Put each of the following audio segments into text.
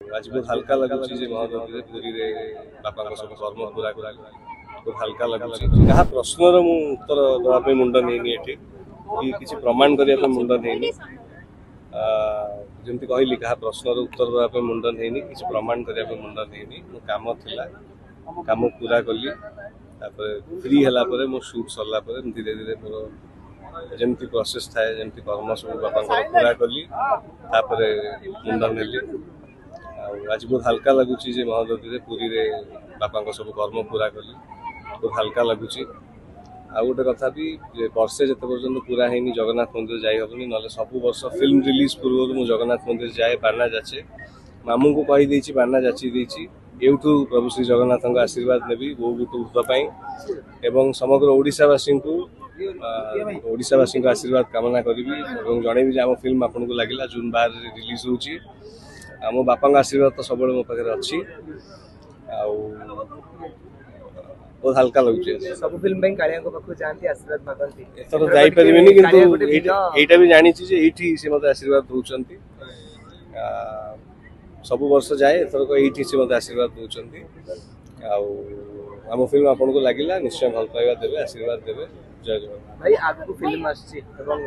आज बहुत हल्का लगुच महानदी पुरी बापा सब कर्म पूरा बहुत हल्का लगुच क्या प्रश्नर मु उत्तर देवाई मुंड नहीं कि किसी प्रमाण करने मुंड नहीं जमी कहली क्या प्रश्नर उत्तर देवाई मुंड नहीं किसी प्रमाण करने मुंड नहीं मो कम था कम पूरा कली फ्री है मो शूट सरला धीरे धीरे मोर जमी प्रोसेस थाए जमी कर्म सब बापा पूरा कली मुंड नेली आज बहुत हल्का लगुच महानदी पुरी बापा सब कर्म पूरा कली बहुत हल्का लगुच आ गोटे कथा भी वर्षे जिते पर्यटन पूरा है जगन्नाथ मंदिर जाई हेनी ना सब वर्ष फिल्म रिलीज पूर्व मुझे जगन्नाथ मंदिर जाए बाना जाचे मामू को कहीदे बाना जाची एवठू प्रभु श्री जगन्नाथ आशीर्वाद नेबी बो भूतपाई एवं समग्र ओडिशावासी को ओडिशावासी आशीर्वाद कामना करी जनइबी आम फिल्म आपन को लगे जून 12 रिलीज होची मो बापा आशीर्वाद तो सब मो पाखे अच्छी बहुत हल्का लगे सब फिल्म कालिया जाती आशीर्वाद मागती एथर जाई परिबेनी किंतु एटा भी जानी छी जे एठी से मते आशीर्वाद दोचंती सब वर्ष जाए एथर को एठी से मते आशीर्वाद दोचंती आम फिल्म आपन को लागिला निश्चय भल पाइबा देबे आशीर्वाद देबे जय जगन्नाथ भाई आगु फिल्म आछि एवं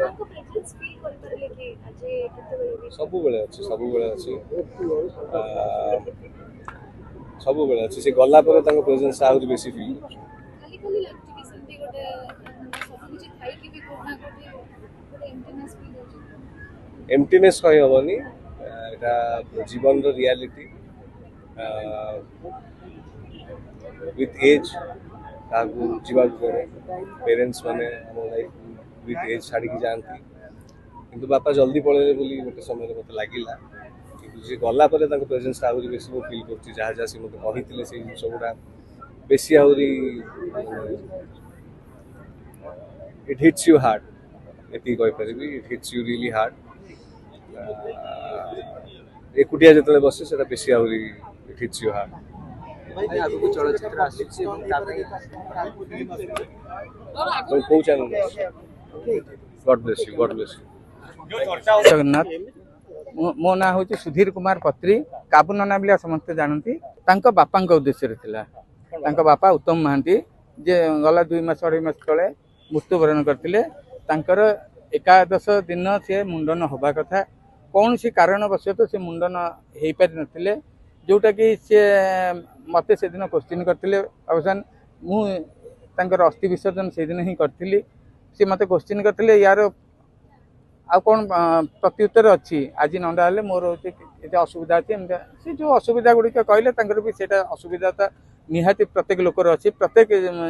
सब बेले अच्छे सब बेले अच्छे सब बेले अच्छे से गला पर तांको प्रेजेंस आउर बेसी फील एम्प्टीनेस कहि हबनी एटा जीवन रो रियलिटी विथ एज ताकू जीवा पेरेंट्स माने हमर लाइफ विथ एज छाड़ी की जानती किंतु बापा जल्दी पड़े बोली गोटे समय मत लगिला कि गला प्रेजेंस आहुरी बेसी मो फिल कर जहाँ जहाँ सी मत कही से जिन गुड़ा बेसी आहुरी इट हिट्स यू हार्ड ये कहीपर it hits you really hard एकुटिया जो बसे से बेसी आहुरी इट हिट्स यू हार्ड चलचित्र कौ channel God bless you God bless you Jagannath मो ना हूँ सुधीर कुमार पत्री काबू नना बिलिया समस्ते जानती बापा उद्देश्य था बापा उत्तम महांती जे गला 2 मास 2.5 मास तले मृत्युवरण करते एकादश दिन सी मुंडन हवा कथा कौन सी कारणवश से मुंडन हो पारि नथिले जोटा कि सी मते से दिन क्वेश्चन करते अवसान मुझे अस्थि विसर्जन से दिन ही करी सी मत क्वेश्चन करते यार आ कौन प्रत्युत्तर अच्छी आज नंदा हेल्ले मोर ये असुविधा अच्छी सी जो असुविधा गुड़िक कहले भी सेटा असुविधा निहाती प्रत्येक लोकर अच्छी प्रत्येक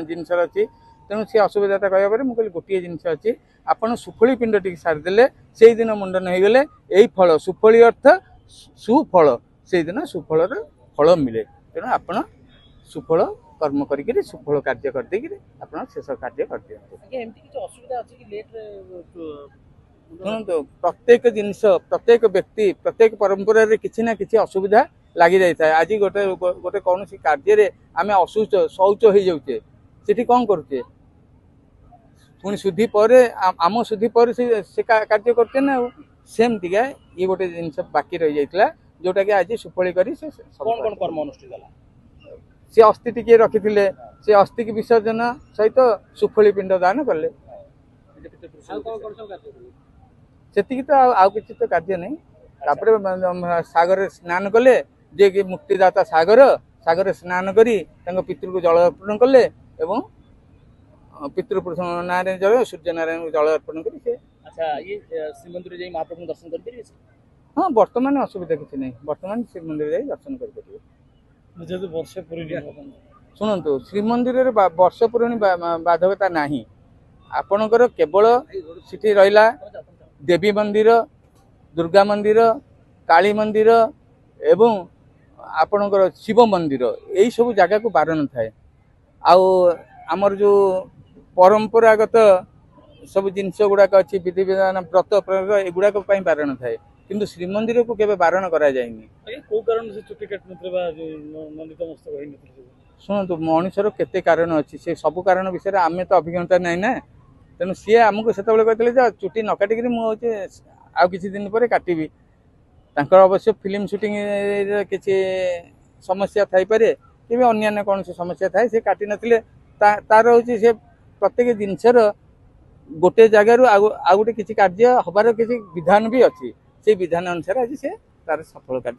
जिनस अच्छी तेणु सी असुविधा कहवा पर मुझे गोटे जिनस अच्छी आपड़ सुफली पिंड टी सारीदे से दिन मुंडन हो गले यही फल सुफली अर्थ सुफल से दिन सुफल फल मिले तेणु आपण सुफल कर्म करी सुफल कार्य करदे आप शेष कार्य कर शुणु प्रत्येक जिनस प्रत्येक व्यक्ति प्रत्येक परंपरा किसी ना किसी असुविधा लगी जाए था आज गोटे गोटे कौन कार्य आम असुच शौच हो जाऊे से कौन करुचे पुणी शुद्धि पर आम शुद्धि पर से कार्य करते ना सेमती ये गोटे जिन बाकी रही जाता जोटा कि आज सुफली कर सी अस्थि टी रखी से अस्थि की विसर्जन सहित सुफली पिंड दान कले से तो आउ किसी तो कार्य नहीं सागर स्नान कले जे कि मुक्तिदाता सागर सागर स्नान करी पितृ को जल अर्पण कले एवं पितृपुरुष नारायण जल सूर्य नारायण को जल अर्पण कर श्रीमंदिर महाप्रभु दर्शन कर हाँ बर्तमान असुविधा किसी नहीं बर्तमान श्रीमंदिर जाई दर्शन कर शुणु श्रीमंदिर वर्ष पुराणी बाधकता नहीं आपणकर केवल सिटी रहा देवी मंदिर दुर्गा मंदिर काली मंदिर एवं आपणकर शिव मंदिर यही सब जगह को बारण थाए आमर जो परंपरागत सब जिनस गुड़ाक अच्छी विधि विधान व्रत एगुड़ाक बारण थाए किंतु श्रीमंदिर को केबे बारण करा जायनी को कारण से चुटी काटनथबा नंदित मस्तक होई नथले शुणु मनुष्यर केते कारण अच्छी से सब कारण विषय आमे तो अभिज्ञता नहीं ना तेणु सी आमको से कहते चुटी न काटिक मुझे आ किसी दिन पर काटबी ତାଙ୍କର ଅବଶ୍ୟ ଫିଲ୍ମ ସୁଟିଂରେ କିଛି ସମସ୍ୟା ଥାଇପାରେ କିମ୍ବା ଅନ୍ୟାନ୍ୟ କୌଣସି ସମସ୍ୟା ଥାଏ ସେ କାଟି ନଥିଲେ ତାର ହେଉଛି ସେ ପ୍ରତ୍ୟେକ ଜିନିଷର ଗୋଟେ ଜାଗାରୁ ଆଉ ଗୋଟେ କିଛି କାର୍ଯ୍ୟ ହବାର କିଛି ବିଧାନ ବି ଅଛି ସେଇ ବିଧାନ ଅନୁସାରେ ଆଜି ସେ ତାର ସଫଳ କାର୍ଯ୍ୟ